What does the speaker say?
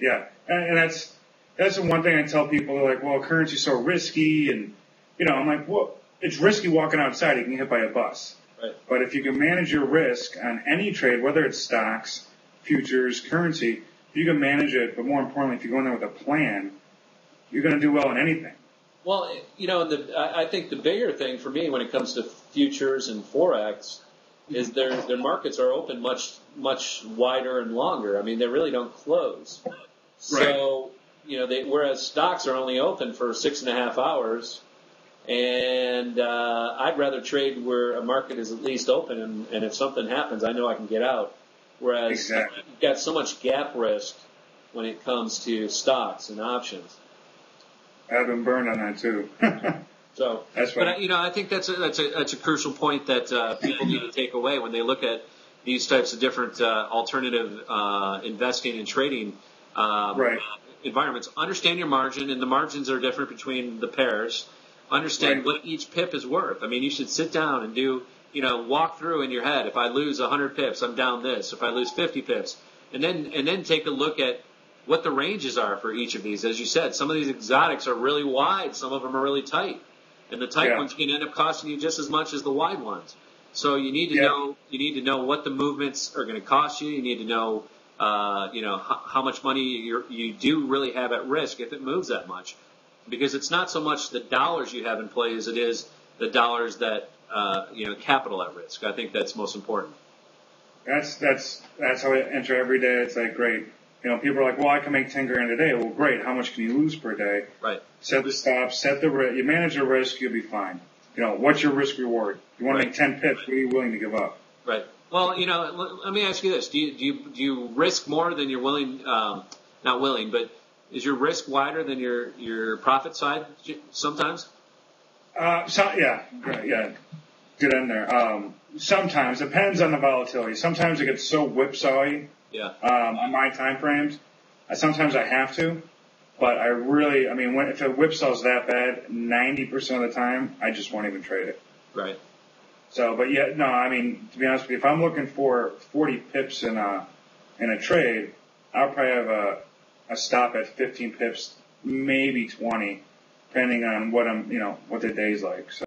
Yeah, and that's the one thing I tell people. They're like, well, currency's so risky, and I'm like, well, it's risky walking outside. You can get hit by a bus. Right. But if you can manage your risk on any trade, whether it's stocks, futures, currency, if you can manage it, but more importantly, if you go in there with a plan, you're going to do well in anything. Well, I think the bigger thing for me when it comes to futures and Forex is their markets are open much wider and longer. I mean, they really don't close. So, whereas stocks are only open for 6.5 hours, and I'd rather trade where a market is at least open, and if something happens, I know I can get out. Whereas you've got so much gap risk when it comes to stocks and options. I've been burned on that too. So, that's right. But I think that's a crucial point that people need to take away when they look at these types of different alternative investing and trading environments. Understand your margin, and the margins are different between the pairs. Understand what each pip is worth. I mean, you should sit down and do, walk through in your head. If I lose 100 pips, I'm down this. If I lose 50 pips, and then take a look at what the ranges are for each of these. As you said, some of these exotics are really wide, some of them are really tight, and the tight ones can end up costing you just as much as the wide ones. So you need to know what the movements are going to cost you. You need to know how much money you do really have at risk if it moves that much, because it's not so much the dollars you have in play as it is the dollars that capital at risk. I think that's most important. That's how I enter every day. It's like, great. People are like, well, I can make 10 grand a day. Well, great. How much can you lose per day? Right. Set the stops, set the risk. You manage the risk, you'll be fine. What's your risk reward? You want to make 10 pips, what are you willing to give up? Right. Well, let me ask you this. Do you risk more than you're willing, not willing, but is your risk wider than your profit side sometimes? Yeah. Good in there. Sometimes. Depends on the volatility. Sometimes it gets so whipsawy. Yeah. On my time frames, sometimes I have to, but if it whipsaws that bad, 90% of the time, I just won't even trade it. Right. So, but yeah, no, to be honest with you, if I'm looking for 40 pips in a trade, I'll probably have a stop at 15 pips, maybe 20, depending on what the day's like. So.